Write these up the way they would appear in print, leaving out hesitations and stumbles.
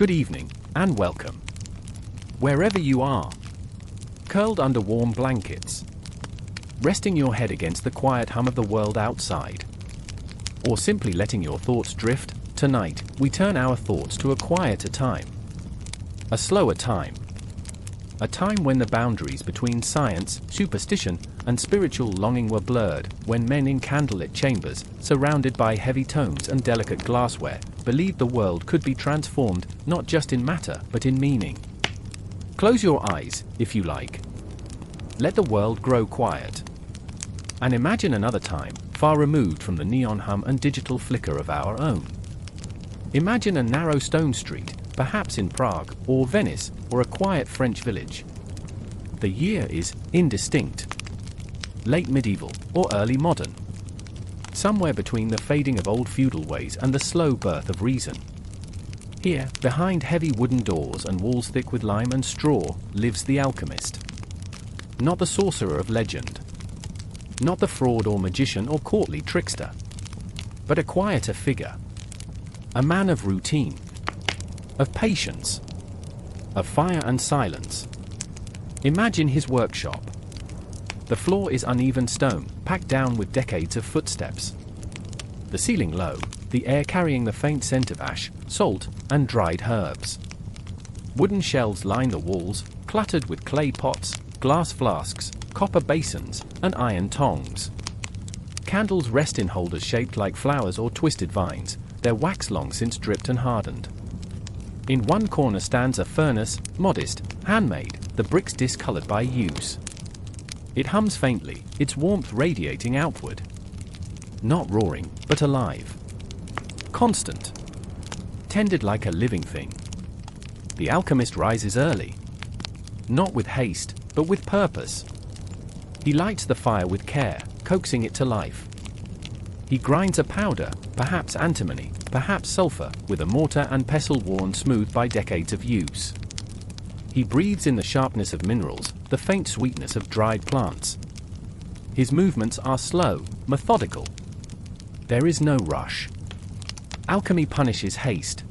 Good evening, and welcome. Wherever you are, curled under warm blankets, resting your head against the quiet hum of the world outside, or simply letting your thoughts drift, tonight, we turn our thoughts to a quieter time. A slower time. A time when the boundaries between science, superstition, and spiritual longing were blurred, when men in candlelit chambers, surrounded by heavy tones and delicate glassware, believed the world could be transformed, not just in matter, but in meaning. Close your eyes, if you like. Let the world grow quiet. And imagine another time, far removed from the neon hum and digital flicker of our own. Imagine a narrow stone street, perhaps in Prague, or Venice, or a quiet French village. The year is indistinct. Late medieval, or early modern. Somewhere between the fading of old feudal ways and the slow birth of reason. Here, behind heavy wooden doors and walls thick with lime and straw, lives the alchemist. Not the sorcerer of legend. Not the fraud or magician or courtly trickster. But a quieter figure. A man of routine. Of patience. Of fire and silence. Imagine his workshop. The floor is uneven stone, packed down with decades of footsteps. The ceiling low, the air carrying the faint scent of ash, salt, and dried herbs. Wooden shelves line the walls, cluttered with clay pots, glass flasks, copper basins, and iron tongs. Candles rest in holders shaped like flowers or twisted vines, their wax long since dripped and hardened. In one corner stands a furnace, modest, handmade, the bricks discolored by use. It hums faintly, its warmth radiating outward. Not roaring, but alive. Constant. Tended like a living thing. The alchemist rises early. Not with haste, but with purpose. He lights the fire with care, coaxing it to life. He grinds a powder, perhaps antimony, perhaps sulfur, with a mortar and pestle worn smooth by decades of use. He breathes in the sharpness of minerals, the faint sweetness of dried plants. His movements are slow, methodical. There is no rush. Alchemy punishes haste.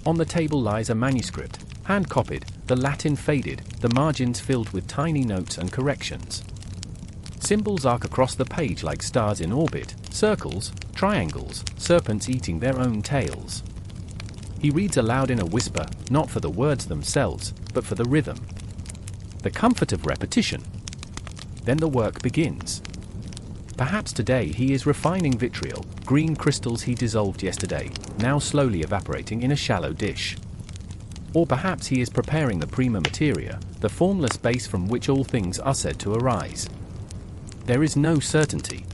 On the table lies a manuscript, hand-copied, the Latin faded, the margins filled with tiny notes and corrections. Symbols arc across the page like stars in orbit, circles, triangles, serpents eating their own tails. He reads aloud in a whisper, not for the words themselves, but for the rhythm. The comfort of repetition. Then the work begins. Perhaps today he is refining vitriol, green crystals he dissolved yesterday, now slowly evaporating in a shallow dish. Or perhaps he is preparing the prima materia, the formless base from which all things are said to arise. There is no certainty.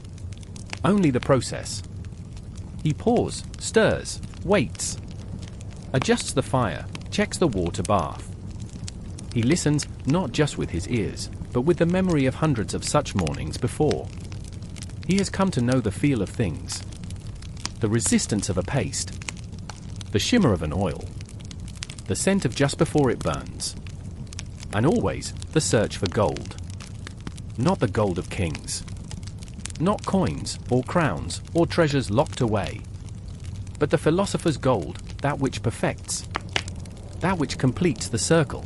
Only the process. He pours, stirs, waits. Adjusts the fire, checks the water bath. He listens, not just with his ears, but with the memory of hundreds of such mornings before. He has come to know the feel of things. The resistance of a paste. The shimmer of an oil. The scent of just before it burns. And always, the search for gold. Not the gold of kings. Not coins, or crowns, or treasures locked away. But the philosopher's gold, that which perfects. That which completes the circle.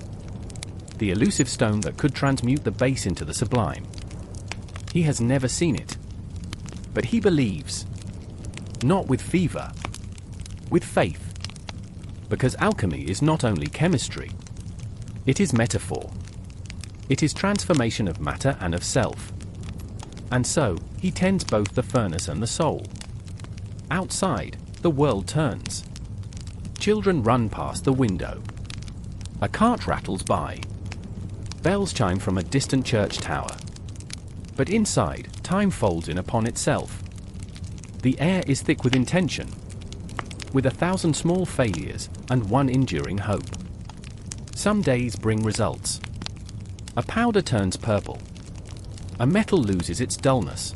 The elusive stone that could transmute the base into the sublime. He has never seen it. But he believes. Not with fever. With faith. Because alchemy is not only chemistry. It is metaphor. It is transformation of matter and of self. And so, he tends both the furnace and the soul. Outside, the world turns. Children run past the window. A cart rattles by. Bells chime from a distant church tower. But inside, time folds in upon itself. The air is thick with intention, with 1,000 small failures and one enduring hope. Some days bring results. A powder turns purple. A metal loses its dullness.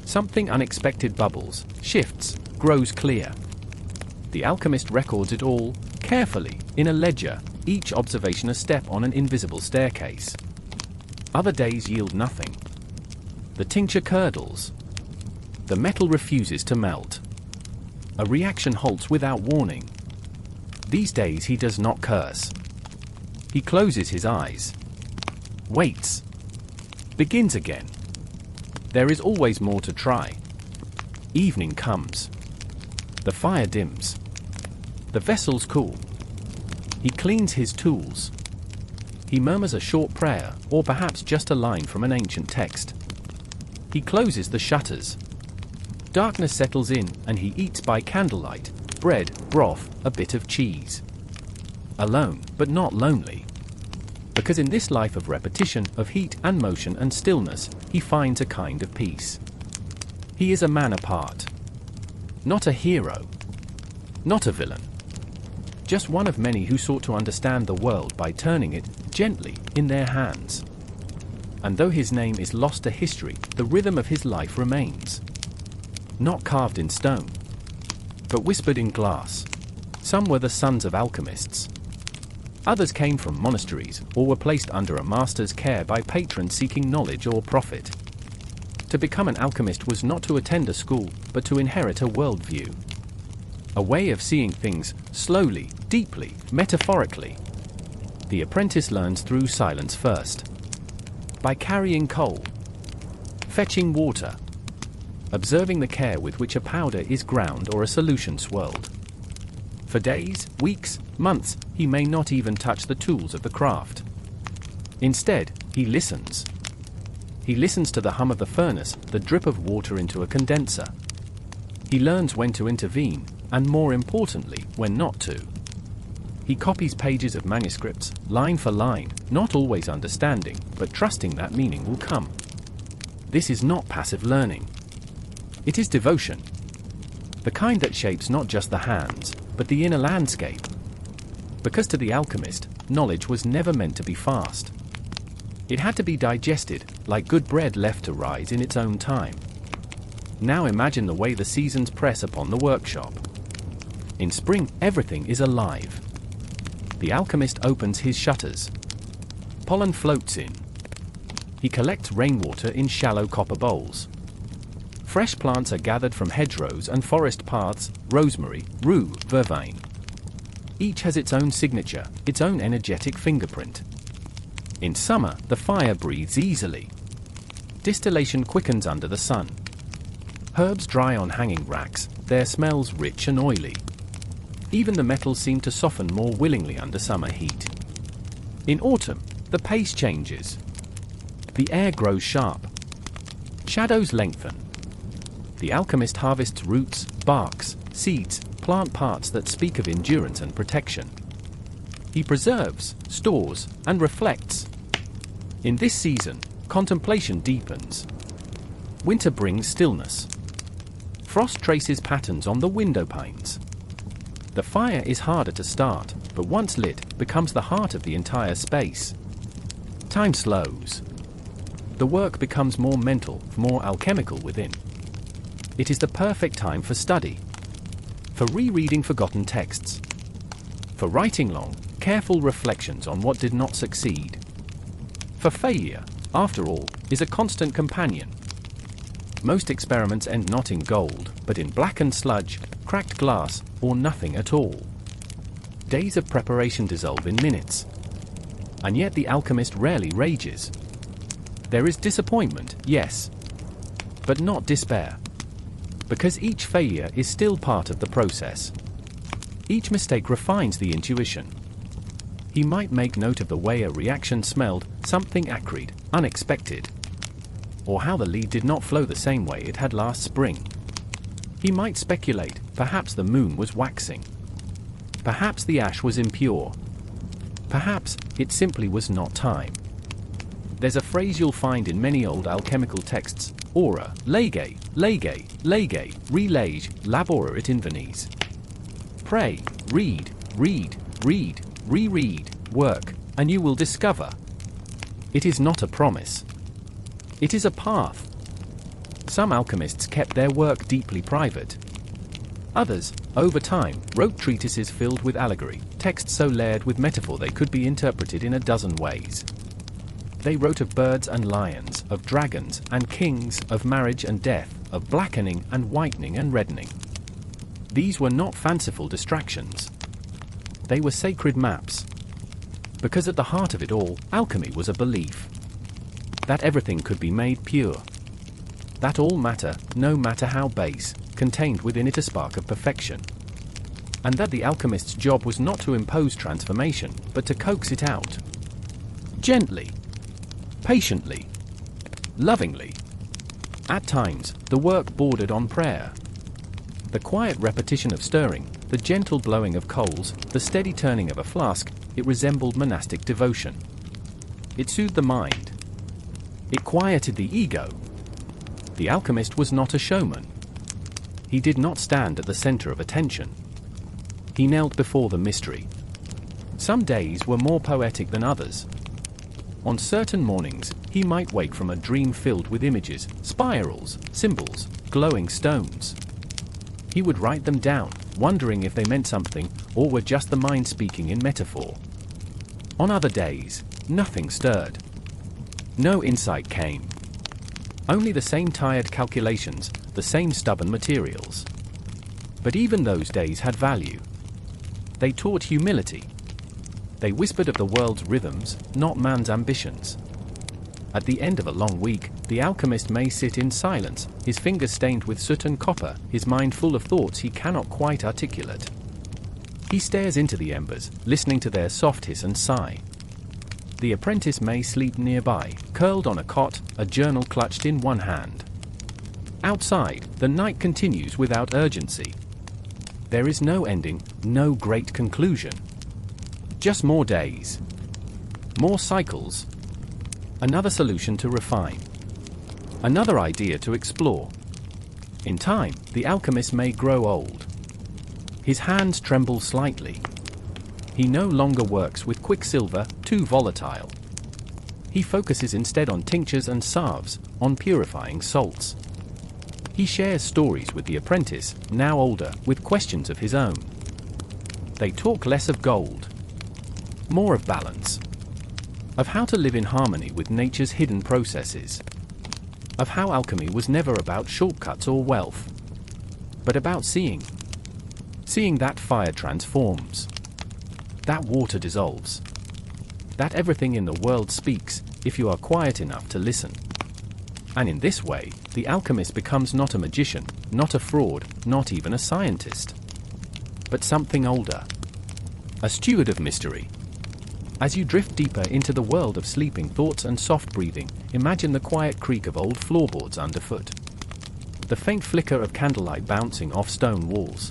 Something unexpected bubbles, shifts, grows clear. The alchemist records it all, carefully, in a ledger, each observation a step on an invisible staircase. Other days yield nothing. The tincture curdles. The metal refuses to melt. A reaction halts without warning. These days he does not curse. He closes his eyes. Waits. Begins again. There is always more to try. Evening comes. The fire dims. The vessels cool. He cleans his tools. He murmurs a short prayer, or perhaps just a line from an ancient text. He closes the shutters. Darkness settles in, and he eats by candlelight, bread, broth, a bit of cheese. Alone, but not lonely. Because in this life of repetition, of heat and motion and stillness, he finds a kind of peace. He is a man apart. Not a hero. Not a villain. Just one of many who sought to understand the world by turning it, gently, in their hands. And though his name is lost to history, the rhythm of his life remains. Not carved in stone, but whispered in glass. Some were the sons of alchemists. Others came from monasteries, or were placed under a master's care by patrons seeking knowledge or profit. To become an alchemist was not to attend a school, but to inherit a worldview. A way of seeing things, slowly, deeply, metaphorically. The apprentice learns through silence first. By carrying coal. Fetching water. Observing the care with which a powder is ground or a solution swirled. For days, weeks, months, he may not even touch the tools of the craft. Instead, he listens. He listens to the hum of the furnace, the drip of water into a condenser. He learns when to intervene, and more importantly, when not to. He copies pages of manuscripts, line for line, not always understanding, but trusting that meaning will come. This is not passive learning. It is devotion. The kind that shapes not just the hands, but the inner landscape. Because to the alchemist, knowledge was never meant to be fast. It had to be digested, like good bread left to rise in its own time. Now imagine the way the seasons press upon the workshop. In spring, everything is alive. The alchemist opens his shutters. Pollen floats in. He collects rainwater in shallow copper bowls. Fresh plants are gathered from hedgerows and forest paths, rosemary, rue, vervain. Each has its own signature, its own energetic fingerprint. In summer, the fire breathes easily. Distillation quickens under the sun. Herbs dry on hanging racks, their smells rich and oily. Even the metals seem to soften more willingly under summer heat. In autumn, the pace changes. The air grows sharp. Shadows lengthen. The alchemist harvests roots, barks, seeds, plant parts that speak of endurance and protection. He preserves, stores, and reflects. In this season, contemplation deepens. Winter brings stillness. Frost traces patterns on the window panes. The fire is harder to start, but once lit, becomes the heart of the entire space. Time slows. The work becomes more mental, more alchemical within. It is the perfect time for study. For rereading forgotten texts. For writing long, careful reflections on what did not succeed. For failure, after all, is a constant companion. Most experiments end not in gold, but in blackened sludge, cracked glass, or nothing at all. Days of preparation dissolve in minutes. And yet the alchemist rarely rages. There is disappointment, yes, but not despair. Because each failure is still part of the process. Each mistake refines the intuition. He might make note of the way a reaction smelled, something acrid, unexpected. Or how the lead did not flow the same way it had last spring. He might speculate, perhaps the moon was waxing. Perhaps the ash was impure. Perhaps it simply was not time. There's a phrase you'll find in many old alchemical texts, ora, lege, lege, lege, relege, laborerit invenis. Pray, read, read, read, reread, work, and you will discover. It is not a promise. It is a path. Some alchemists kept their work deeply private. Others, over time, wrote treatises filled with allegory, texts so layered with metaphor they could be interpreted in a dozen ways. They wrote of birds and lions, of dragons and kings, of marriage and death, of blackening and whitening and reddening. These were not fanciful distractions. They were sacred maps. Because at the heart of it all, alchemy was a belief that everything could be made pure. That all matter, no matter how base, contained within it a spark of perfection. And that the alchemist's job was not to impose transformation, but to coax it out. Gently. Patiently. Lovingly. At times, the work bordered on prayer. The quiet repetition of stirring, the gentle blowing of coals, the steady turning of a flask, it resembled monastic devotion. It soothed the mind. It quieted the ego. The alchemist was not a showman. He did not stand at the center of attention. He knelt before the mystery. Some days were more poetic than others. On certain mornings, he might wake from a dream filled with images, spirals, symbols, glowing stones. He would write them down, wondering if they meant something, or were just the mind speaking in metaphor. On other days, nothing stirred. No insight came. Only the same tired calculations, the same stubborn materials. But even those days had value. They taught humility. They whispered of the world's rhythms, not man's ambitions. At the end of a long week, the alchemist may sit in silence, his fingers stained with soot and copper, his mind full of thoughts he cannot quite articulate. He stares into the embers, listening to their soft hiss and sigh. The apprentice may sleep nearby, curled on a cot, a journal clutched in one hand. Outside, the night continues without urgency. There is no ending, no great conclusion. Just more days. More cycles. Another solution to refine. Another idea to explore. In time, the alchemist may grow old. His hands tremble slightly. He no longer works with quicksilver, too volatile. He focuses instead on tinctures and salves, on purifying salts. He shares stories with the apprentice, now older, with questions of his own. They talk less of gold, more of balance, of how to live in harmony with nature's hidden processes, of how alchemy was never about shortcuts or wealth, but about seeing that fire transforms, that water dissolves, that everything in the world speaks, if you are quiet enough to listen. And in this way, the alchemist becomes not a magician, not a fraud, not even a scientist, but something older, a steward of mystery. As you drift deeper into the world of sleeping thoughts and soft breathing, imagine the quiet creak of old floorboards underfoot, the faint flicker of candlelight bouncing off stone walls.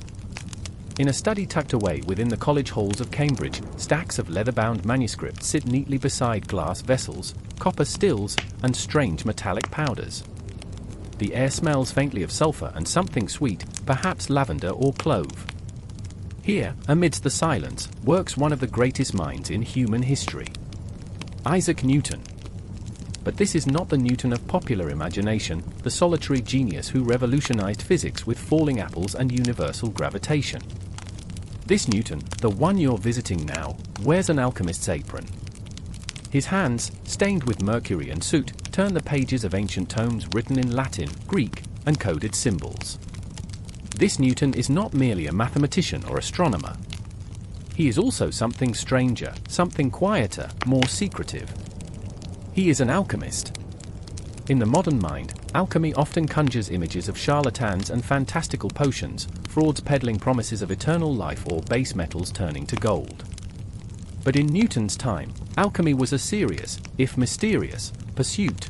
In a study tucked away within the college halls of Cambridge, stacks of leather-bound manuscripts sit neatly beside glass vessels, copper stills, and strange metallic powders. The air smells faintly of sulfur and something sweet, perhaps lavender or clove. Here, amidst the silence, works one of the greatest minds in human history, Isaac Newton. But this is not the Newton of popular imagination, the solitary genius who revolutionized physics with falling apples and universal gravitation. This Newton, the one you're visiting now, wears an alchemist's apron. His hands, stained with mercury and soot, turn the pages of ancient tomes written in Latin, Greek, and coded symbols. This Newton is not merely a mathematician or astronomer. He is also something stranger, something quieter, more secretive. He is an alchemist. In the modern mind, alchemy often conjures images of charlatans and fantastical potions, frauds peddling promises of eternal life or base metals turning to gold. But in Newton's time, alchemy was a serious, if mysterious, pursuit.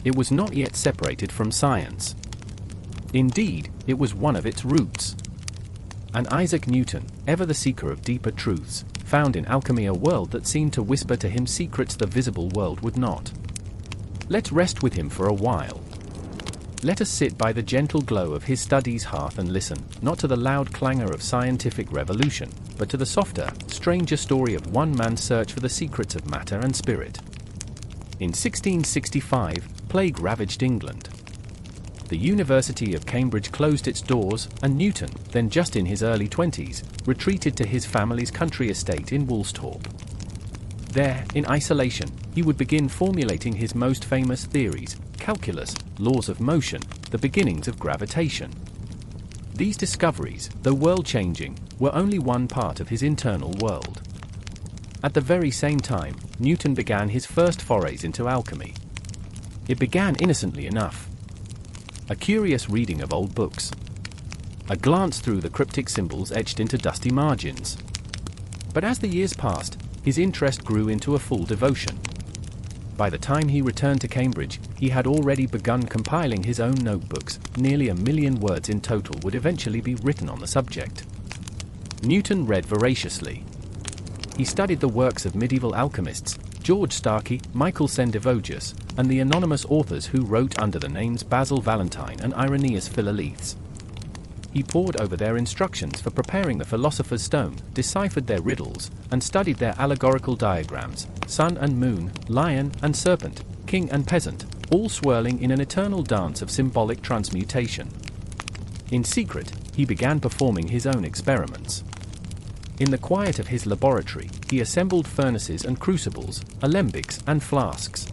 It was not yet separated from science. Indeed, it was one of its roots. And Isaac Newton, ever the seeker of deeper truths, found in alchemy a world that seemed to whisper to him secrets the visible world would not. Let's rest with him for a while. Let us sit by the gentle glow of his study's hearth and listen, not to the loud clangor of scientific revolution, but to the softer, stranger story of one man's search for the secrets of matter and spirit. In 1665, plague ravaged England. The University of Cambridge closed its doors, and Newton, then just in his early 20s, retreated to his family's country estate in Woolsthorpe. There, in isolation, he would begin formulating his most famous theories: calculus, laws of motion, the beginnings of gravitation. These discoveries, though world-changing, were only one part of his internal world. At the very same time, Newton began his first forays into alchemy. It began innocently enough. A curious reading of old books. A glance through the cryptic symbols etched into dusty margins. But as the years passed, his interest grew into a full devotion. By the time he returned to Cambridge, he had already begun compiling his own notebooks. Nearly 1 million words in total would eventually be written on the subject. Newton read voraciously. He studied the works of medieval alchemists, George Starkey, Michael Sendivogius, and the anonymous authors who wrote under the names Basil Valentine and Irenaeus Philolethes. He pored over their instructions for preparing the Philosopher's Stone, deciphered their riddles, and studied their allegorical diagrams, sun and moon, lion and serpent, king and peasant, all swirling in an eternal dance of symbolic transmutation. In secret, he began performing his own experiments. In the quiet of his laboratory, he assembled furnaces and crucibles, alembics and flasks.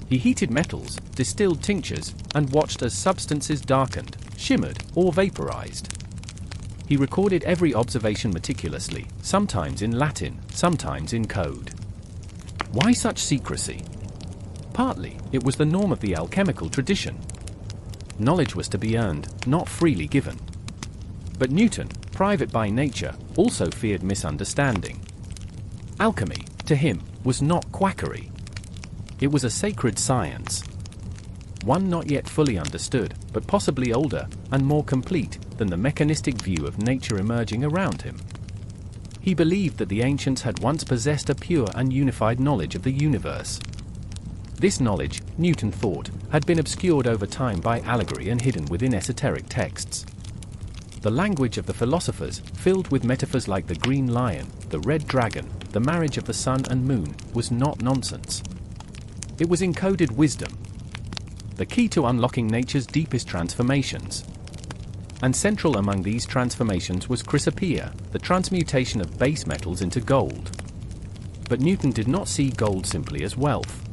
He heated metals, distilled tinctures, and watched as substances darkened, shimmered, or vaporized. He recorded every observation meticulously, sometimes in Latin, sometimes in code. Why such secrecy? Partly, it was the norm of the alchemical tradition. Knowledge was to be earned, not freely given. But Newton, private by nature, also feared misunderstanding. Alchemy, to him, was not quackery. It was a sacred science. One not yet fully understood, but possibly older and more complete than the mechanistic view of nature emerging around him. He believed that the ancients had once possessed a pure and unified knowledge of the universe. This knowledge, Newton thought, had been obscured over time by allegory and hidden within esoteric texts. The language of the philosophers, filled with metaphors like the green lion, the red dragon, the marriage of the sun and moon, was not nonsense. It was encoded wisdom, the key to unlocking nature's deepest transformations. And central among these transformations was chrysopoeia, the transmutation of base metals into gold. But Newton did not see gold simply as wealth.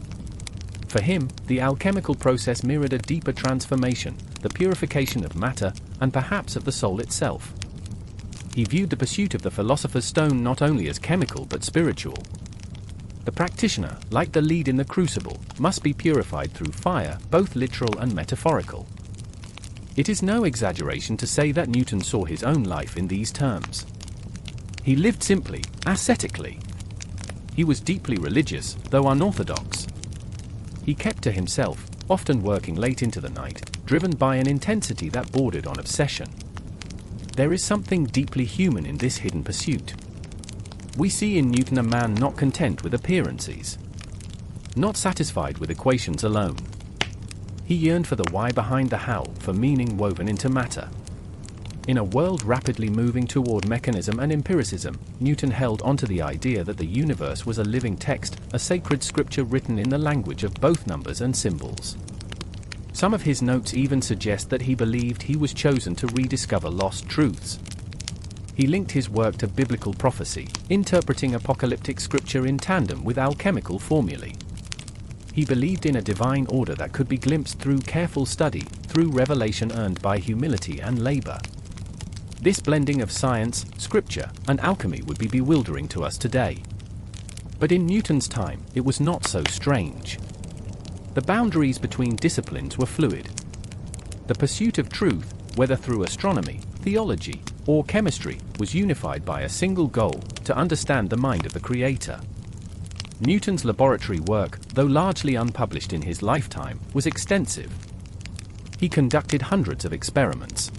For him, the alchemical process mirrored a deeper transformation, the purification of matter, and perhaps of the soul itself. He viewed the pursuit of the Philosopher's Stone not only as chemical but spiritual. The practitioner, like the lead in the crucible, must be purified through fire, both literal and metaphorical. It is no exaggeration to say that Newton saw his own life in these terms. He lived simply, ascetically. He was deeply religious, though unorthodox. He kept to himself, often working late into the night, driven by an intensity that bordered on obsession. There is something deeply human in this hidden pursuit. We see in Newton a man not content with appearances, not satisfied with equations alone. He yearned for the why behind the how, for meaning woven into matter. In a world rapidly moving toward mechanism and empiricism, Newton held onto the idea that the universe was a living text, a sacred scripture written in the language of both numbers and symbols. Some of his notes even suggest that he believed he was chosen to rediscover lost truths. He linked his work to biblical prophecy, interpreting apocalyptic scripture in tandem with alchemical formulae. He believed in a divine order that could be glimpsed through careful study, through revelation earned by humility and labor. This blending of science, scripture, and alchemy would be bewildering to us today. But in Newton's time, it was not so strange. The boundaries between disciplines were fluid. The pursuit of truth, whether through astronomy, theology, or chemistry, was unified by a single goal: to understand the mind of the Creator. Newton's laboratory work, though largely unpublished in his lifetime, was extensive. He conducted hundreds of experiments.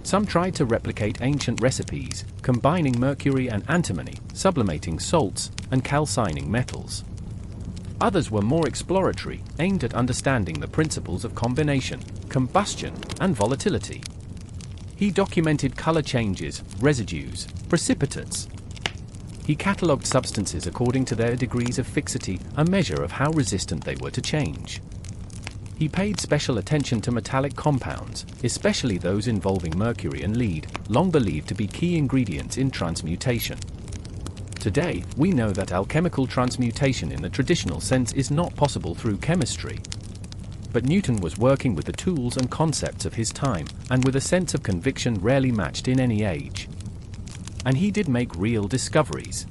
Some tried to replicate ancient recipes, combining mercury and antimony, sublimating salts, and calcining metals. Others were more exploratory, aimed at understanding the principles of combination, combustion, and volatility. He documented color changes, residues, precipitates. He catalogued substances according to their degrees of fixity, a measure of how resistant they were to change. He paid special attention to metallic compounds, especially those involving mercury and lead, long believed to be key ingredients in transmutation. Today, we know that alchemical transmutation in the traditional sense is not possible through chemistry. But Newton was working with the tools and concepts of his time, and with a sense of conviction rarely matched in any age. And he did make real discoveries.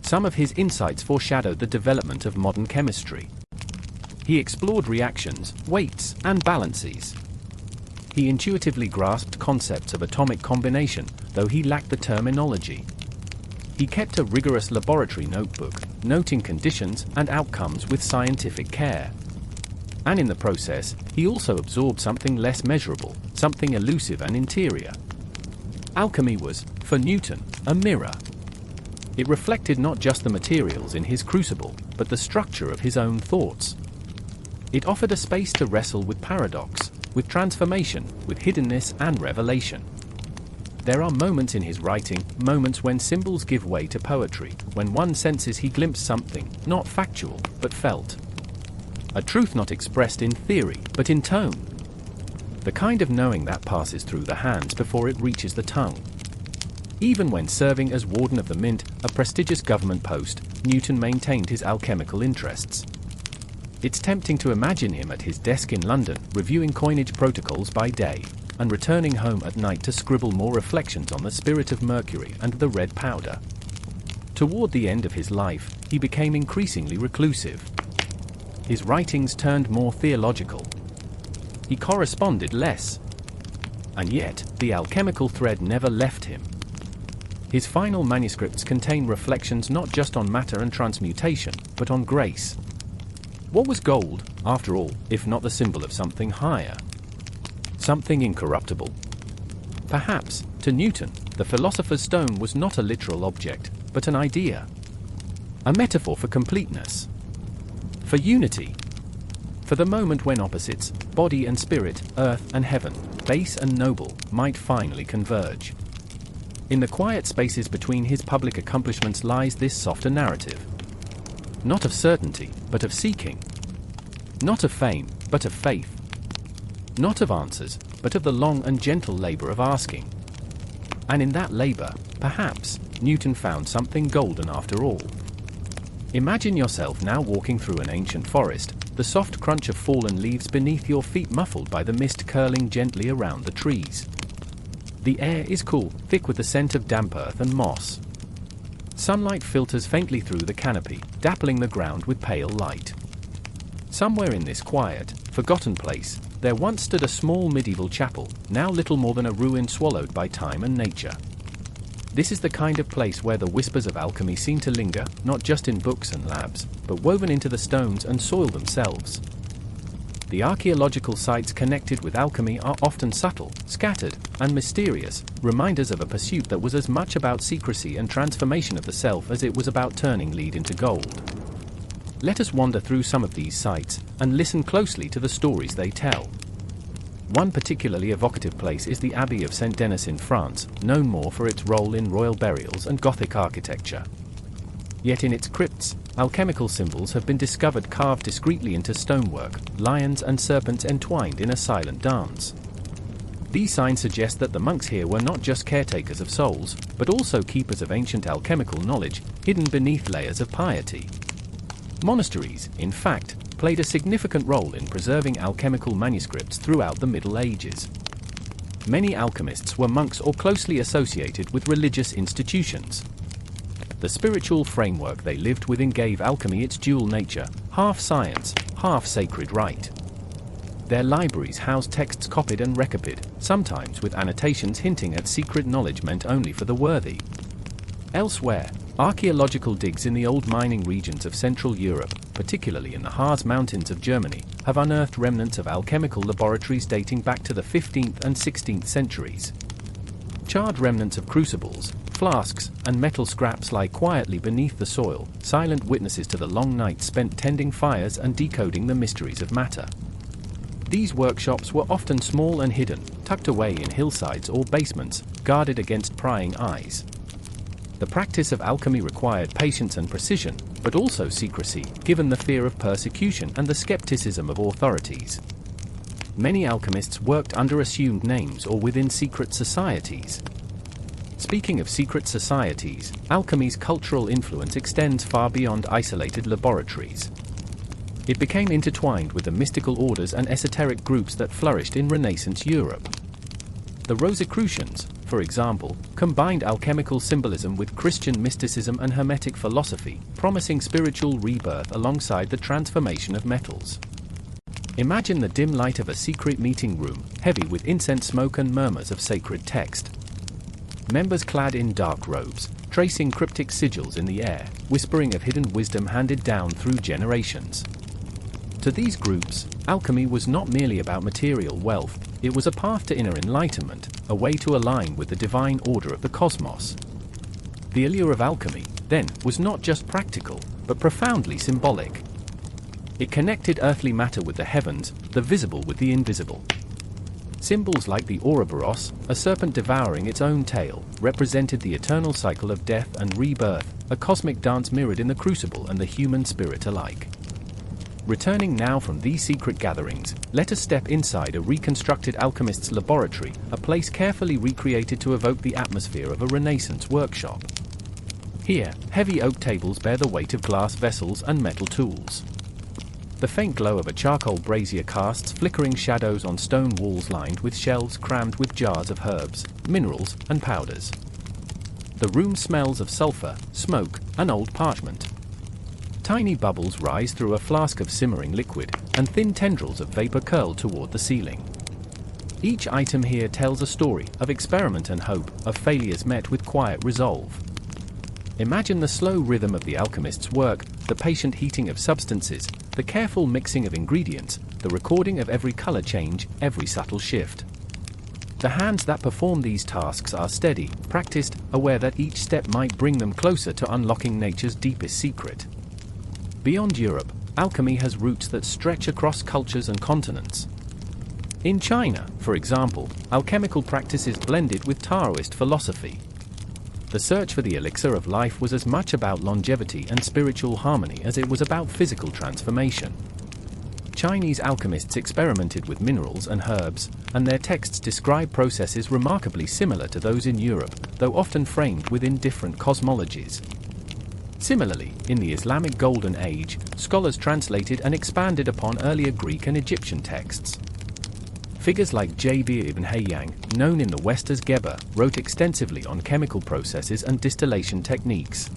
Some of his insights foreshadowed the development of modern chemistry. He explored reactions, weights, and balances. He intuitively grasped concepts of atomic combination, though he lacked the terminology. He kept a rigorous laboratory notebook, noting conditions and outcomes with scientific care. And in the process, he also absorbed something less measurable, something elusive and interior. Alchemy was, for Newton, a mirror. It reflected not just the materials in his crucible, but the structure of his own thoughts. It offered a space to wrestle with paradox, with transformation, with hiddenness and revelation. There are moments in his writing, moments when symbols give way to poetry, when one senses he glimpsed something, not factual, but felt. A truth not expressed in theory, but in tone. The kind of knowing that passes through the hands before it reaches the tongue. Even when serving as Warden of the Mint, a prestigious government post, Newton maintained his alchemical interests. It's tempting to imagine him at his desk in London, reviewing coinage protocols by day, and returning home at night to scribble more reflections on the spirit of mercury and the red powder. Toward the end of his life, he became increasingly reclusive. His writings turned more theological. He corresponded less. And yet, the alchemical thread never left him. His final manuscripts contain reflections not just on matter and transmutation, but on grace. What was gold, after all, if not the symbol of something higher? Something incorruptible? Perhaps, to Newton, the philosopher's stone was not a literal object, but an idea. A metaphor for completeness. For unity. For the moment when opposites, body and spirit, earth and heaven, base and noble, might finally converge. In the quiet spaces between his public accomplishments lies this softer narrative. Not of certainty, but of seeking. Not of fame, but of faith. Not of answers, but of the long and gentle labor of asking. And in that labor, perhaps, Newton found something golden after all. Imagine yourself now walking through an ancient forest, the soft crunch of fallen leaves beneath your feet muffled by the mist curling gently around the trees. The air is cool, thick with the scent of damp earth and moss. Sunlight filters faintly through the canopy, dappling the ground with pale light. Somewhere in this quiet, forgotten place, there once stood a small medieval chapel, now little more than a ruin swallowed by time and nature. This is the kind of place where the whispers of alchemy seem to linger, not just in books and labs, but woven into the stones and soil themselves. The archaeological sites connected with alchemy are often subtle, scattered, and mysterious, reminders of a pursuit that was as much about secrecy and transformation of the self as it was about turning lead into gold. Let us wander through some of these sites, and listen closely to the stories they tell. One particularly evocative place is the Abbey of Saint Denis in France, known more for its role in royal burials and Gothic architecture. Yet in its crypts, alchemical symbols have been discovered carved discreetly into stonework, lions and serpents entwined in a silent dance. These signs suggest that the monks here were not just caretakers of souls, but also keepers of ancient alchemical knowledge, hidden beneath layers of piety. Monasteries, in fact, played a significant role in preserving alchemical manuscripts throughout the Middle Ages. Many alchemists were monks or closely associated with religious institutions. The spiritual framework they lived within gave alchemy its dual nature, half science, half sacred rite. Their libraries housed texts copied and recopied, sometimes with annotations hinting at secret knowledge meant only for the worthy. Elsewhere, archaeological digs in the old mining regions of Central Europe, particularly in the Harz Mountains of Germany, have unearthed remnants of alchemical laboratories dating back to the 15th and 16th centuries. Charred remnants of crucibles, flasks, and metal scraps lie quietly beneath the soil, silent witnesses to the long nights spent tending fires and decoding the mysteries of matter. These workshops were often small and hidden, tucked away in hillsides or basements, guarded against prying eyes. The practice of alchemy required patience and precision, but also secrecy, given the fear of persecution and the skepticism of authorities. Many alchemists worked under assumed names or within secret societies. Speaking of secret societies, alchemy's cultural influence extends far beyond isolated laboratories. It became intertwined with the mystical orders and esoteric groups that flourished in Renaissance Europe. The Rosicrucians, for example, combined alchemical symbolism with Christian mysticism and Hermetic philosophy, promising spiritual rebirth alongside the transformation of metals. Imagine the dim light of a secret meeting room, heavy with incense smoke and murmurs of sacred text. Members clad in dark robes, tracing cryptic sigils in the air, whispering of hidden wisdom handed down through generations. To these groups, alchemy was not merely about material wealth, it was a path to inner enlightenment, a way to align with the divine order of the cosmos. The allure of alchemy, then, was not just practical, but profoundly symbolic. It connected earthly matter with the heavens, the visible with the invisible. Symbols like the Ouroboros, a serpent devouring its own tail, represented the eternal cycle of death and rebirth, a cosmic dance mirrored in the crucible and the human spirit alike. Returning now from these secret gatherings, let us step inside a reconstructed alchemist's laboratory, a place carefully recreated to evoke the atmosphere of a Renaissance workshop. Here, heavy oak tables bear the weight of glass vessels and metal tools. The faint glow of a charcoal brazier casts flickering shadows on stone walls lined with shelves crammed with jars of herbs, minerals, and powders. The room smells of sulfur, smoke, and old parchment. Tiny bubbles rise through a flask of simmering liquid, and thin tendrils of vapor curl toward the ceiling. Each item here tells a story of experiment and hope, of failures met with quiet resolve. Imagine the slow rhythm of the alchemist's work, the patient heating of substances, the careful mixing of ingredients, the recording of every color change, every subtle shift. The hands that perform these tasks are steady, practiced, aware that each step might bring them closer to unlocking nature's deepest secret. Beyond Europe, alchemy has roots that stretch across cultures and continents. In China, for example, alchemical practices blended with Taoist philosophy. The search for the elixir of life was as much about longevity and spiritual harmony as it was about physical transformation. Chinese alchemists experimented with minerals and herbs, and their texts describe processes remarkably similar to those in Europe, though often framed within different cosmologies. Similarly, in the Islamic Golden Age, scholars translated and expanded upon earlier Greek and Egyptian texts. Figures like Jabir ibn Hayyan, known in the West as Geber, wrote extensively on chemical processes and distillation techniques.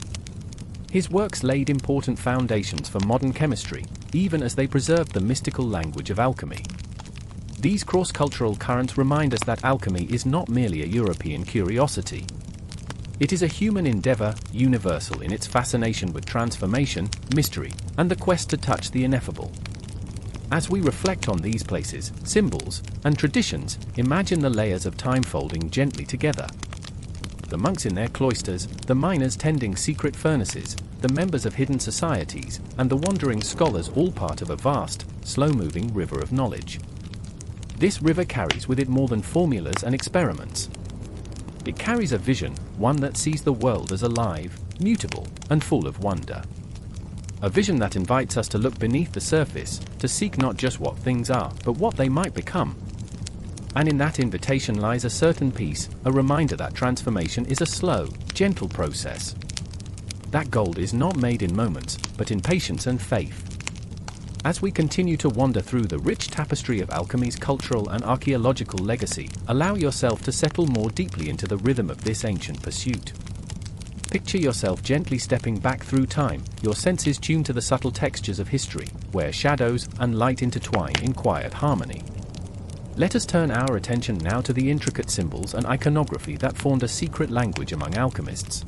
His works laid important foundations for modern chemistry, even as they preserved the mystical language of alchemy. These cross-cultural currents remind us that alchemy is not merely a European curiosity. It is a human endeavor, universal in its fascination with transformation, mystery, and the quest to touch the ineffable. As we reflect on these places, symbols, and traditions, imagine the layers of time folding gently together. The monks in their cloisters, the miners tending secret furnaces, the members of hidden societies, and the wandering scholars all part of a vast, slow-moving river of knowledge. This river carries with it more than formulas and experiments. It carries a vision, one that sees the world as alive, mutable, and full of wonder. A vision that invites us to look beneath the surface, to seek not just what things are, but what they might become. And in that invitation lies a certain peace, a reminder that transformation is a slow, gentle process. That gold is not made in moments, but in patience and faith. As we continue to wander through the rich tapestry of alchemy's cultural and archaeological legacy, allow yourself to settle more deeply into the rhythm of this ancient pursuit. Picture yourself gently stepping back through time, your senses tuned to the subtle textures of history, where shadows and light intertwine in quiet harmony. Let us turn our attention now to the intricate symbols and iconography that formed a secret language among alchemists.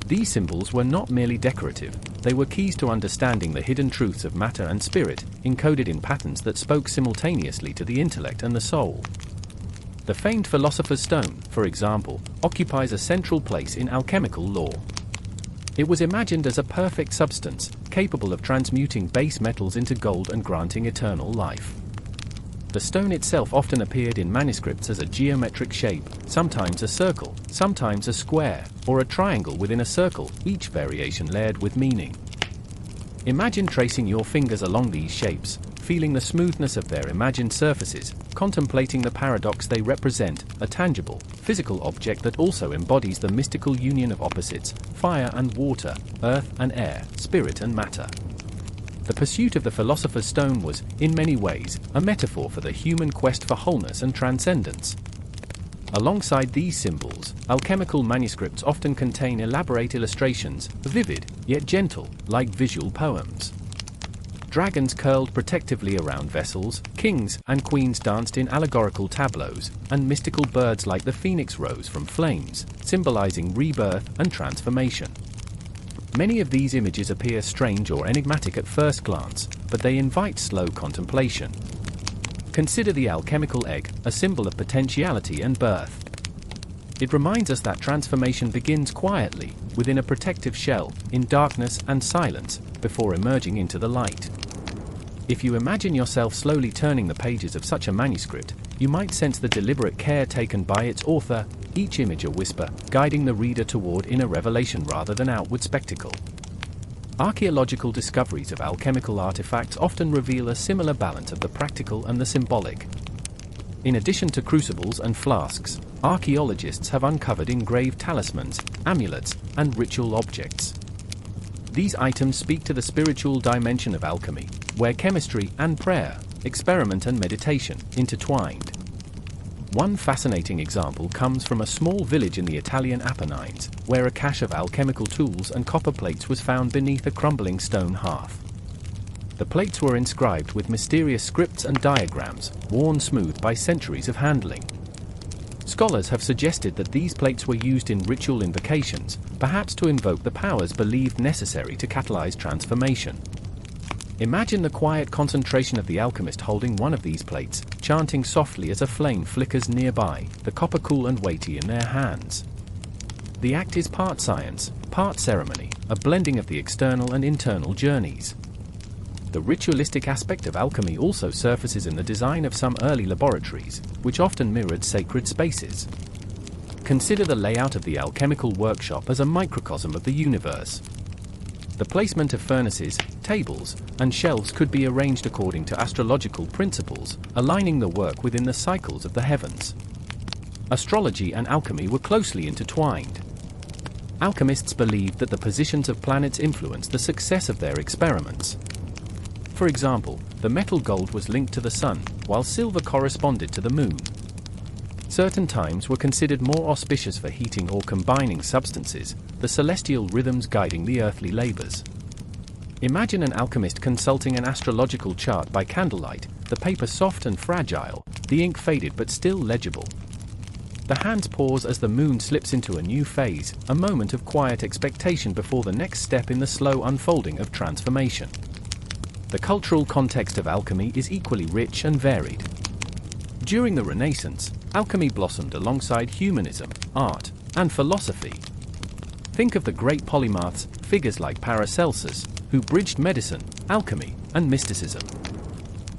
These symbols were not merely decorative, they were keys to understanding the hidden truths of matter and spirit, encoded in patterns that spoke simultaneously to the intellect and the soul. The famed Philosopher's Stone, for example, occupies a central place in alchemical lore. It was imagined as a perfect substance, capable of transmuting base metals into gold and granting eternal life. The stone itself often appeared in manuscripts as a geometric shape, sometimes a circle, sometimes a square, or a triangle within a circle, each variation layered with meaning. Imagine tracing your fingers along these shapes, feeling the smoothness of their imagined surfaces, contemplating the paradox they represent, a tangible, physical object that also embodies the mystical union of opposites, fire and water, earth and air, spirit and matter. The pursuit of the Philosopher's Stone was, in many ways, a metaphor for the human quest for wholeness and transcendence. Alongside these symbols, alchemical manuscripts often contain elaborate illustrations, vivid, yet gentle, like visual poems. Dragons curled protectively around vessels, kings and queens danced in allegorical tableaus, and mystical birds like the phoenix rose from flames, symbolizing rebirth and transformation. Many of these images appear strange or enigmatic at first glance, but they invite slow contemplation. Consider the alchemical egg, a symbol of potentiality and birth. It reminds us that transformation begins quietly, within a protective shell, in darkness and silence, before emerging into the light. If you imagine yourself slowly turning the pages of such a manuscript, you might sense the deliberate care taken by its author, each image a whisper, guiding the reader toward inner revelation rather than outward spectacle. Archaeological discoveries of alchemical artifacts often reveal a similar balance of the practical and the symbolic. In addition to crucibles and flasks, archaeologists have uncovered engraved talismans, amulets, and ritual objects. These items speak to the spiritual dimension of alchemy, where chemistry and prayer, experiment and meditation, intertwined. One fascinating example comes from a small village in the Italian Apennines, where a cache of alchemical tools and copper plates was found beneath a crumbling stone hearth. The plates were inscribed with mysterious scripts and diagrams, worn smooth by centuries of handling. Scholars have suggested that these plates were used in ritual invocations, perhaps to invoke the powers believed necessary to catalyze transformation. Imagine the quiet concentration of the alchemist holding one of these plates, chanting softly as a flame flickers nearby, the copper cool and weighty in their hands. The act is part science, part ceremony, a blending of the external and internal journeys. The ritualistic aspect of alchemy also surfaces in the design of some early laboratories, which often mirrored sacred spaces. Consider the layout of the alchemical workshop as a microcosm of the universe. The placement of furnaces, tables, and shelves could be arranged according to astrological principles, aligning the work within the cycles of the heavens. Astrology and alchemy were closely intertwined. Alchemists believed that the positions of planets influenced the success of their experiments. For example, the metal gold was linked to the sun, while silver corresponded to the moon. Certain times were considered more auspicious for heating or combining substances, the celestial rhythms guiding the earthly labors. Imagine an alchemist consulting an astrological chart by candlelight, the paper soft and fragile, the ink faded but still legible. The hands pause as the moon slips into a new phase, a moment of quiet expectation before the next step in the slow unfolding of transformation. The cultural context of alchemy is equally rich and varied. During the Renaissance, alchemy blossomed alongside humanism, art, and philosophy. Think of the great polymaths, figures like Paracelsus, who bridged medicine, alchemy, and mysticism.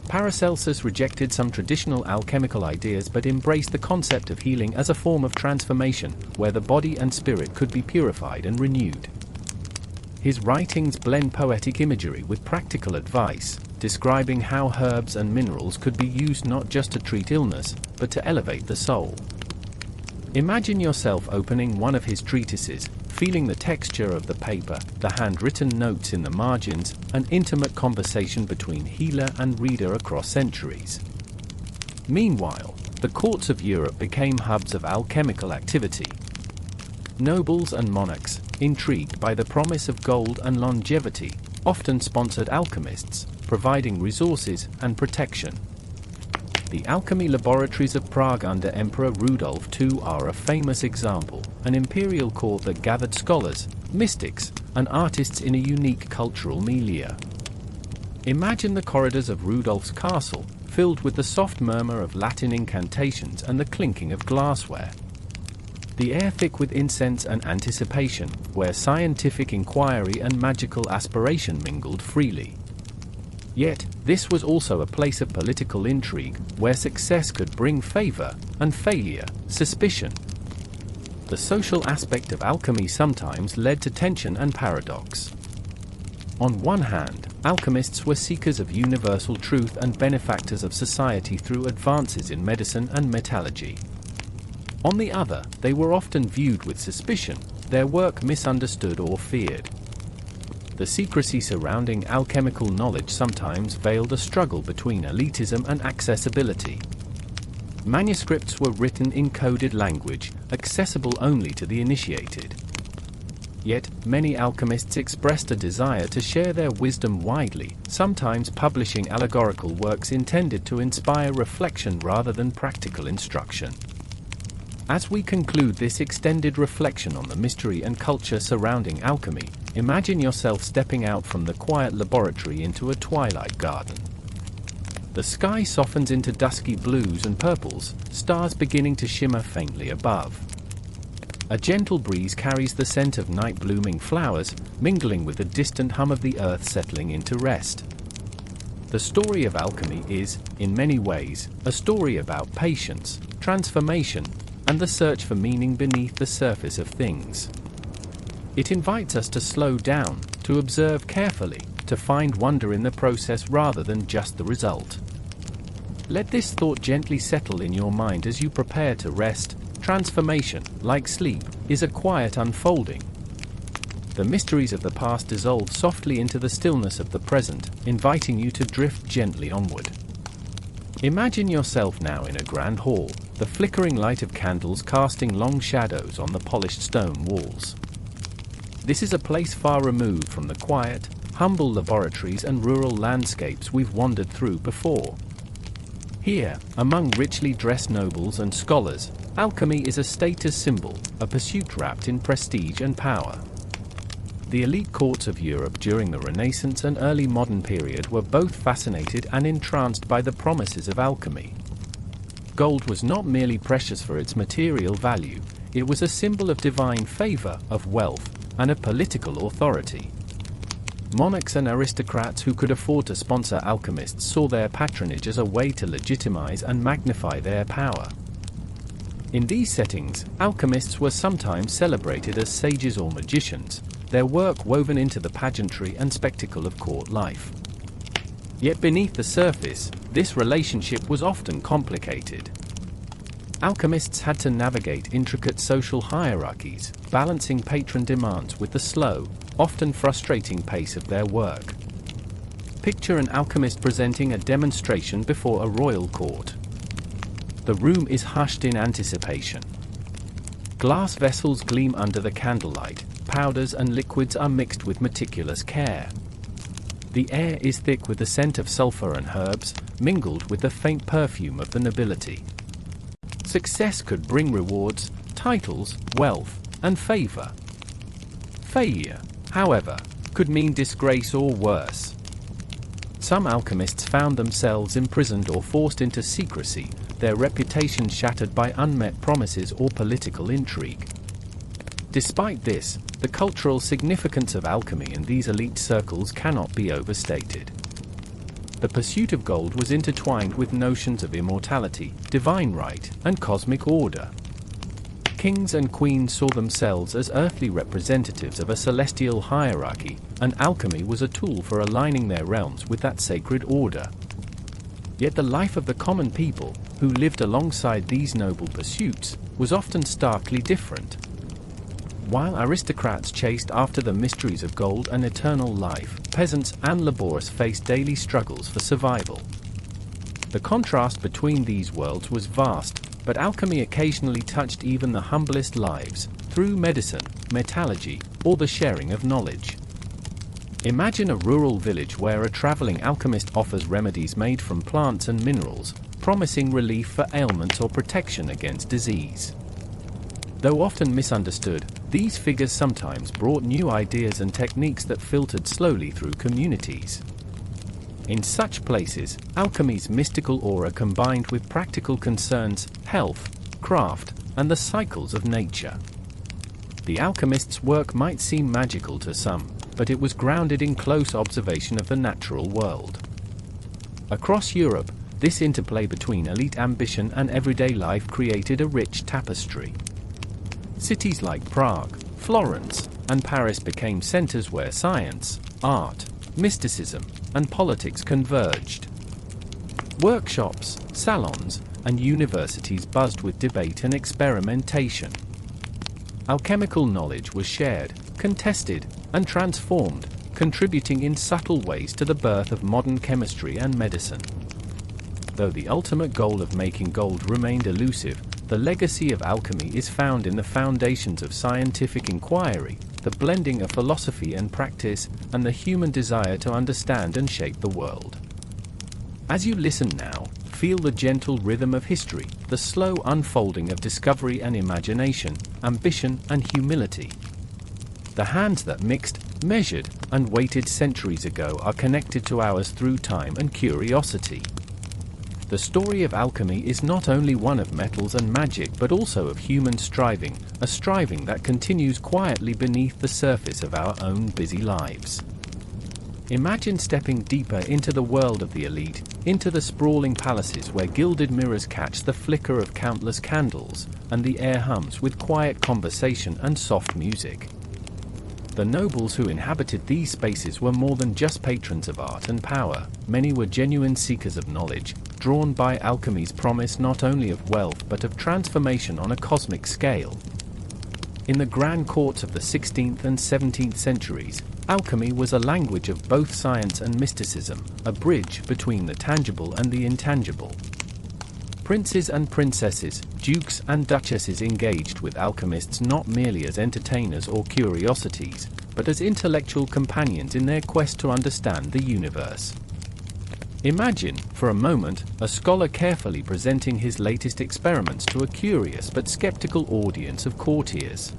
Paracelsus rejected some traditional alchemical ideas but embraced the concept of healing as a form of transformation, where the body and spirit could be purified and renewed. His writings blend poetic imagery with practical advice, describing how herbs and minerals could be used not just to treat illness, but to elevate the soul. Imagine yourself opening one of his treatises, feeling the texture of the paper, the handwritten notes in the margins, an intimate conversation between healer and reader across centuries. Meanwhile, the courts of Europe became hubs of alchemical activity. Nobles and monarchs, intrigued by the promise of gold and longevity, often sponsored alchemists, providing resources and protection. The alchemy laboratories of Prague under Emperor Rudolf II are a famous example, an imperial court that gathered scholars, mystics, and artists in a unique cultural milieu. Imagine the corridors of Rudolf's castle, filled with the soft murmur of Latin incantations and the clinking of glassware. The air thick with incense and anticipation, where scientific inquiry and magical aspiration mingled freely. Yet, this was also a place of political intrigue, where success could bring favor, and failure, suspicion. The social aspect of alchemy sometimes led to tension and paradox. On one hand, alchemists were seekers of universal truth and benefactors of society through advances in medicine and metallurgy. On the other, they were often viewed with suspicion, their work misunderstood or feared. The secrecy surrounding alchemical knowledge sometimes veiled a struggle between elitism and accessibility. Manuscripts were written in coded language, accessible only to the initiated. Yet, many alchemists expressed a desire to share their wisdom widely, sometimes publishing allegorical works intended to inspire reflection rather than practical instruction. As we conclude this extended reflection on the mystery and culture surrounding alchemy, imagine yourself stepping out from the quiet laboratory into a twilight garden. The sky softens into dusky blues and purples, stars beginning to shimmer faintly above. A gentle breeze carries the scent of night-blooming flowers, mingling with the distant hum of the earth settling into rest. The story of alchemy is, in many ways, a story about patience, transformation, and the search for meaning beneath the surface of things. It invites us to slow down, to observe carefully, to find wonder in the process rather than just the result. Let this thought gently settle in your mind as you prepare to rest. Transformation, like sleep, is a quiet unfolding. The mysteries of the past dissolve softly into the stillness of the present, inviting you to drift gently onward. Imagine yourself now in a grand hall, the flickering light of candles casting long shadows on the polished stone walls. This is a place far removed from the quiet, humble laboratories and rural landscapes we've wandered through before. Here, among richly dressed nobles and scholars, alchemy is a status symbol, a pursuit wrapped in prestige and power. The elite courts of Europe during the Renaissance and early modern period were both fascinated and entranced by the promises of alchemy. Gold was not merely precious for its material value, it was a symbol of divine favor, of wealth, and of political authority. Monarchs and aristocrats who could afford to sponsor alchemists saw their patronage as a way to legitimize and magnify their power. In these settings, alchemists were sometimes celebrated as sages or magicians, their work woven into the pageantry and spectacle of court life. Yet beneath the surface, this relationship was often complicated. Alchemists had to navigate intricate social hierarchies, balancing patron demands with the slow, often frustrating pace of their work. Picture an alchemist presenting a demonstration before a royal court. The room is hushed in anticipation. Glass vessels gleam under the candlelight, powders and liquids are mixed with meticulous care. The air is thick with the scent of sulfur and herbs, mingled with the faint perfume of the nobility. Success could bring rewards, titles, wealth, and favor. Failure, however, could mean disgrace or worse. Some alchemists found themselves imprisoned or forced into secrecy, their reputation shattered by unmet promises or political intrigue. Despite this, the cultural significance of alchemy in these elite circles cannot be overstated. The pursuit of gold was intertwined with notions of immortality, divine right, and cosmic order. Kings and queens saw themselves as earthly representatives of a celestial hierarchy, and alchemy was a tool for aligning their realms with that sacred order. Yet the life of the common people, who lived alongside these noble pursuits, was often starkly different. While aristocrats chased after the mysteries of gold and eternal life, peasants and laborers faced daily struggles for survival. The contrast between these worlds was vast, but alchemy occasionally touched even the humblest lives, through medicine, metallurgy, or the sharing of knowledge. Imagine a rural village where a traveling alchemist offers remedies made from plants and minerals, promising relief for ailments or protection against disease. Though often misunderstood, these figures sometimes brought new ideas and techniques that filtered slowly through communities. In such places, alchemy's mystical aura combined with practical concerns, health, craft, and the cycles of nature. The alchemist's work might seem magical to some, but it was grounded in close observation of the natural world. Across Europe, this interplay between elite ambition and everyday life created a rich tapestry. Cities like Prague, Florence, and Paris became centers where science, art, mysticism, and politics converged. Workshops, salons, and universities buzzed with debate and experimentation. Alchemical knowledge was shared, contested, and transformed, contributing in subtle ways to the birth of modern chemistry and medicine. Though the ultimate goal of making gold remained elusive, the legacy of alchemy is found in the foundations of scientific inquiry, the blending of philosophy and practice, and the human desire to understand and shape the world. As you listen now, feel the gentle rhythm of history, the slow unfolding of discovery and imagination, ambition and humility. The hands that mixed, measured, and weighted centuries ago are connected to ours through time and curiosity. The story of alchemy is not only one of metals and magic but also of human striving, a striving that continues quietly beneath the surface of our own busy lives. Imagine stepping deeper into the world of the elite, into the sprawling palaces where gilded mirrors catch the flicker of countless candles, and the air hums with quiet conversation and soft music. The nobles who inhabited these spaces were more than just patrons of art and power. Many were genuine seekers of knowledge, drawn by alchemy's promise not only of wealth but of transformation on a cosmic scale. In the grand courts of the 16th and 17th centuries, alchemy was a language of both science and mysticism, a bridge between the tangible and the intangible. Princes and princesses, dukes and duchesses engaged with alchemists not merely as entertainers or curiosities, but as intellectual companions in their quest to understand the universe. Imagine, for a moment, a scholar carefully presenting his latest experiments to a curious but skeptical audience of courtiers.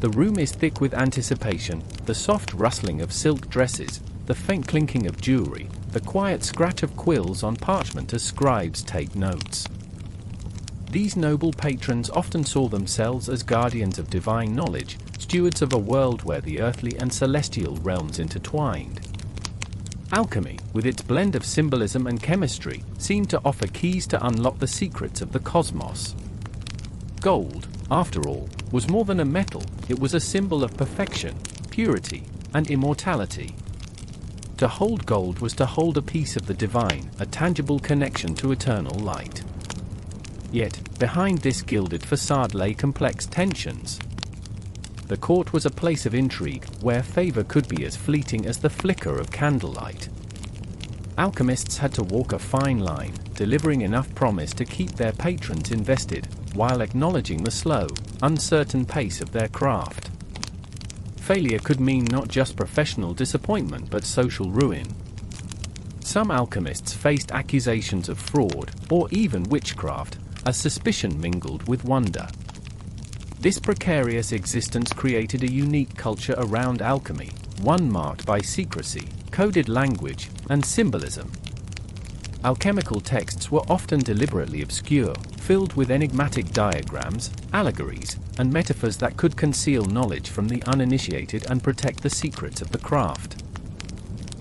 The room is thick with anticipation, the soft rustling of silk dresses, the faint clinking of jewelry, the quiet scratch of quills on parchment as scribes take notes. These noble patrons often saw themselves as guardians of divine knowledge, stewards of a world where the earthly and celestial realms intertwined. Alchemy, with its blend of symbolism and chemistry, seemed to offer keys to unlock the secrets of the cosmos. Gold, after all, was more than a metal, it was a symbol of perfection, purity, and immortality. To hold gold was to hold a piece of the divine, a tangible connection to eternal light. Yet, behind this gilded facade lay complex tensions. The court was a place of intrigue, where favor could be as fleeting as the flicker of candlelight. Alchemists had to walk a fine line, delivering enough promise to keep their patrons invested, while acknowledging the slow, uncertain pace of their craft. Failure could mean not just professional disappointment but social ruin. Some alchemists faced accusations of fraud, or even witchcraft, as suspicion mingled with wonder. This precarious existence created a unique culture around alchemy, one marked by secrecy, coded language, and symbolism. Alchemical texts were often deliberately obscure, filled with enigmatic diagrams, allegories, and metaphors that could conceal knowledge from the uninitiated and protect the secrets of the craft.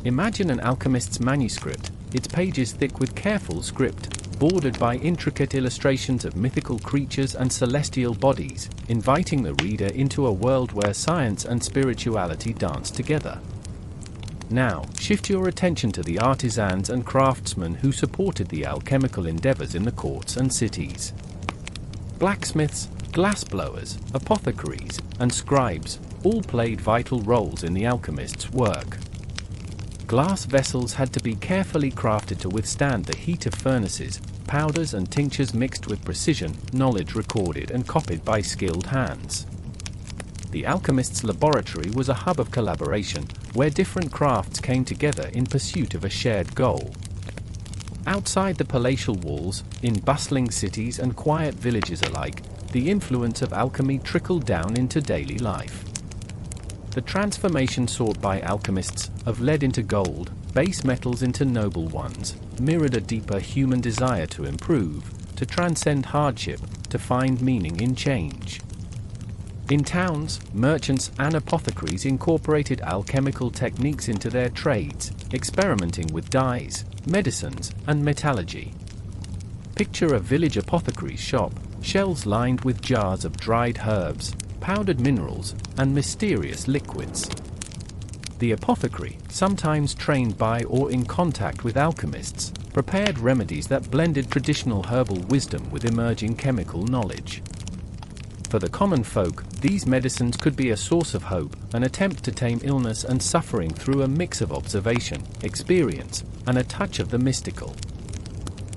Imagine an alchemist's manuscript, its pages thick with careful script, bordered by intricate illustrations of mythical creatures and celestial bodies, inviting the reader into a world where science and spirituality dance together. Now, shift your attention to the artisans and craftsmen who supported the alchemical endeavors in the courts and cities. Blacksmiths, glassblowers, apothecaries, and scribes all played vital roles in the alchemist's work. Glass vessels had to be carefully crafted to withstand the heat of furnaces, powders and tinctures mixed with precision, knowledge recorded and copied by skilled hands. The alchemist's laboratory was a hub of collaboration, where different crafts came together in pursuit of a shared goal. Outside the palatial walls, in bustling cities and quiet villages alike, the influence of alchemy trickled down into daily life. The transformation sought by alchemists, of lead into gold, base metals into noble ones, mirrored a deeper human desire to improve, to transcend hardship, to find meaning in change. In towns, merchants and apothecaries incorporated alchemical techniques into their trades, experimenting with dyes, medicines, and metallurgy. Picture a village apothecary's shop, shelves lined with jars of dried herbs, powdered minerals, and mysterious liquids. The apothecary, sometimes trained by or in contact with alchemists, prepared remedies that blended traditional herbal wisdom with emerging chemical knowledge. For the common folk, these medicines could be a source of hope, an attempt to tame illness and suffering through a mix of observation, experience, and a touch of the mystical.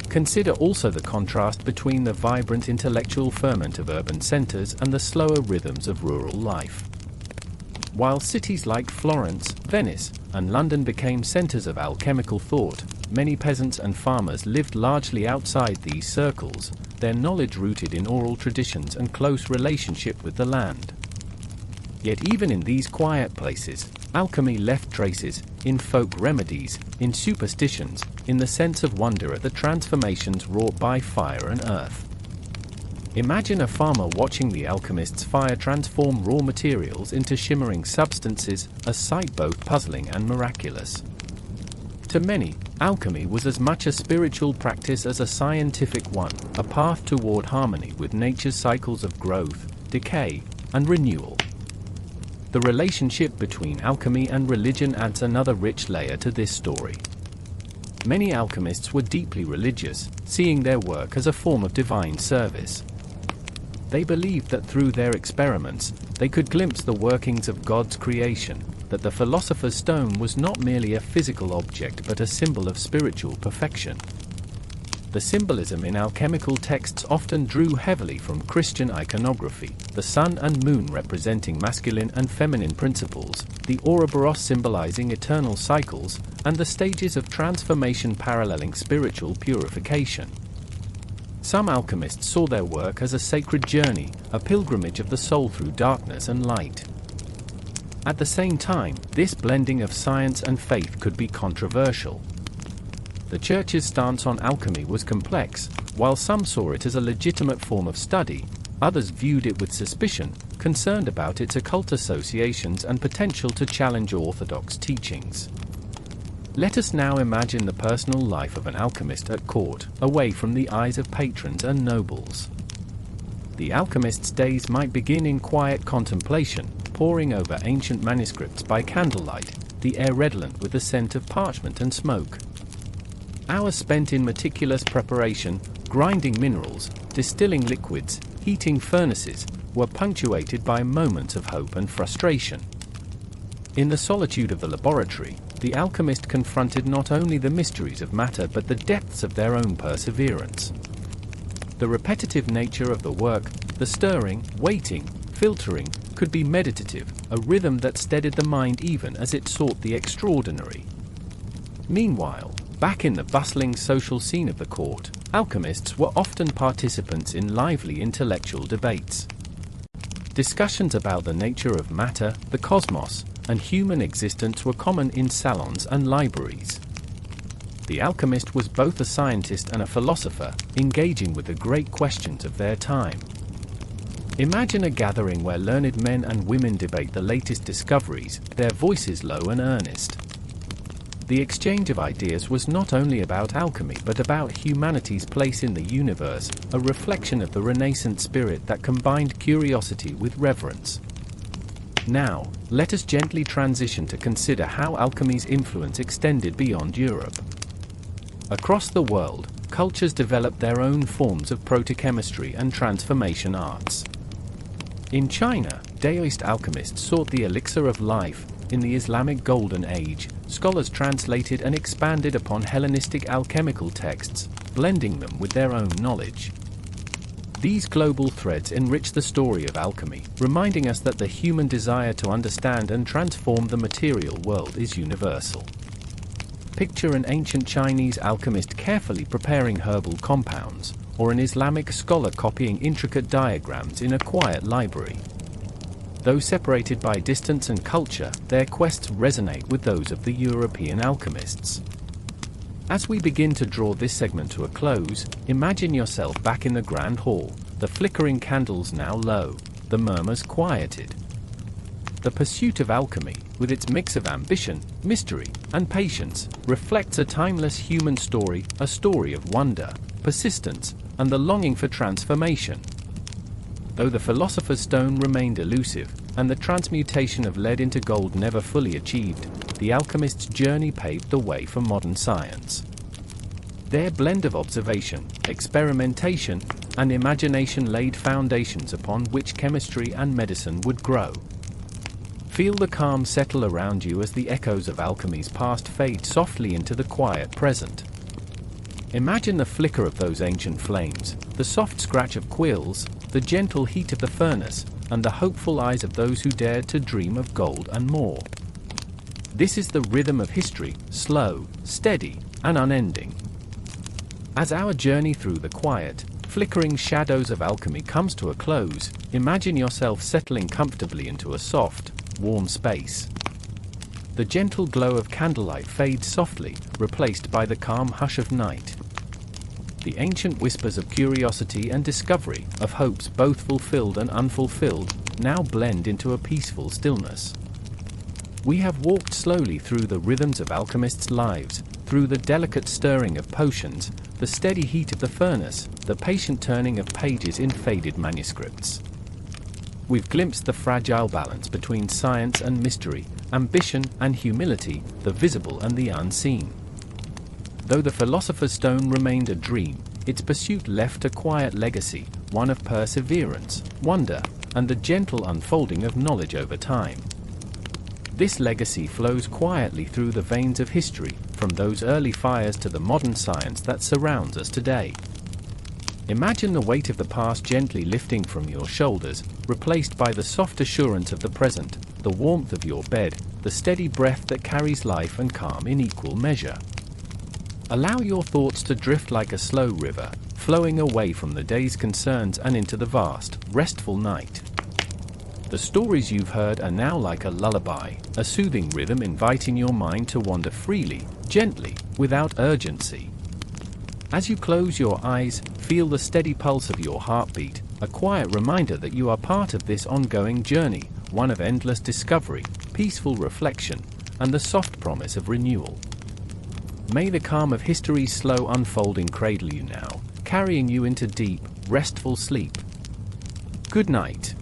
Consider also the contrast between the vibrant intellectual ferment of urban centers and the slower rhythms of rural life. While cities like Florence, Venice, and London became centers of alchemical thought, many peasants and farmers lived largely outside these circles, their knowledge rooted in oral traditions and close relationship with the land. Yet even in these quiet places, alchemy left traces, in folk remedies, in superstitions, in the sense of wonder at the transformations wrought by fire and earth. Imagine a farmer watching the alchemist's fire transform raw materials into shimmering substances, a sight both puzzling and miraculous. To many, alchemy was as much a spiritual practice as a scientific one, a path toward harmony with nature's cycles of growth, decay, and renewal. The relationship between alchemy and religion adds another rich layer to this story. Many alchemists were deeply religious, seeing their work as a form of divine service. They believed that through their experiments, they could glimpse the workings of God's creation, that the philosopher's stone was not merely a physical object but a symbol of spiritual perfection. The symbolism in alchemical texts often drew heavily from Christian iconography, the sun and moon representing masculine and feminine principles, the Ouroboros symbolizing eternal cycles, and the stages of transformation paralleling spiritual purification. Some alchemists saw their work as a sacred journey, a pilgrimage of the soul through darkness and light. At the same time, this blending of science and faith could be controversial. The Church's stance on alchemy was complex. While some saw it as a legitimate form of study, others viewed it with suspicion, concerned about its occult associations and potential to challenge orthodox teachings. Let us now imagine the personal life of an alchemist at court, away from the eyes of patrons and nobles. The alchemist's days might begin in quiet contemplation, poring over ancient manuscripts by candlelight, the air redolent with the scent of parchment and smoke. Hours spent in meticulous preparation, grinding minerals, distilling liquids, heating furnaces, were punctuated by moments of hope and frustration. In the solitude of the laboratory, the alchemist confronted not only the mysteries of matter but the depths of their own perseverance. The repetitive nature of the work, the stirring, waiting, filtering, could be meditative, a rhythm that steadied the mind even as it sought the extraordinary. Meanwhile, back in the bustling social scene of the court, alchemists were often participants in lively intellectual debates. Discussions about the nature of matter, the cosmos, and human existence were common in salons and libraries. The alchemist was both a scientist and a philosopher, engaging with the great questions of their time. Imagine a gathering where learned men and women debate the latest discoveries, their voices low and earnest. The exchange of ideas was not only about alchemy but about humanity's place in the universe, a reflection of the Renaissance spirit that combined curiosity with reverence. Now, let us gently transition to consider how alchemy's influence extended beyond Europe. Across the world, cultures developed their own forms of protochemistry and transformation arts. In China, Daoist alchemists sought the elixir of life. In the Islamic Golden Age, scholars translated and expanded upon Hellenistic alchemical texts, blending them with their own knowledge. These global threads enrich the story of alchemy, reminding us that the human desire to understand and transform the material world is universal. Picture an ancient Chinese alchemist carefully preparing herbal compounds, or an Islamic scholar copying intricate diagrams in a quiet library. Though separated by distance and culture, their quests resonate with those of the European alchemists. As we begin to draw this segment to a close, imagine yourself back in the grand hall, the flickering candles now low, the murmurs quieted. The pursuit of alchemy, with its mix of ambition, mystery, and patience, reflects a timeless human story, a story of wonder, persistence, and the longing for transformation. Though the philosopher's stone remained elusive, and the transmutation of lead into gold never fully achieved, the alchemist's journey paved the way for modern science. Their blend of observation, experimentation, and imagination laid foundations upon which chemistry and medicine would grow. Feel the calm settle around you as the echoes of alchemy's past fade softly into the quiet present. Imagine the flicker of those ancient flames, the soft scratch of quills, the gentle heat of the furnace, and the hopeful eyes of those who dared to dream of gold and more. This is the rhythm of history, slow, steady, and unending. As our journey through the quiet, flickering shadows of alchemy comes to a close, imagine yourself settling comfortably into a soft, warm space. The gentle glow of candlelight fades softly, replaced by the calm hush of night. The ancient whispers of curiosity and discovery, of hopes both fulfilled and unfulfilled, now blend into a peaceful stillness. We have walked slowly through the rhythms of alchemists' lives, through the delicate stirring of potions, the steady heat of the furnace, the patient turning of pages in faded manuscripts. We've glimpsed the fragile balance between science and mystery, ambition and humility, the visible and the unseen. Though the Philosopher's Stone remained a dream, its pursuit left a quiet legacy, one of perseverance, wonder, and the gentle unfolding of knowledge over time. This legacy flows quietly through the veins of history, from those early fires to the modern science that surrounds us today. Imagine the weight of the past gently lifting from your shoulders, replaced by the soft assurance of the present, the warmth of your bed, the steady breath that carries life and calm in equal measure. Allow your thoughts to drift like a slow river, flowing away from the day's concerns and into the vast, restful night. The stories you've heard are now like a lullaby, a soothing rhythm inviting your mind to wander freely, gently, without urgency. As you close your eyes, feel the steady pulse of your heartbeat, a quiet reminder that you are part of this ongoing journey, one of endless discovery, peaceful reflection, and the soft promise of renewal. May the calm of history's slow unfolding cradle you now, carrying you into deep, restful sleep. Good night.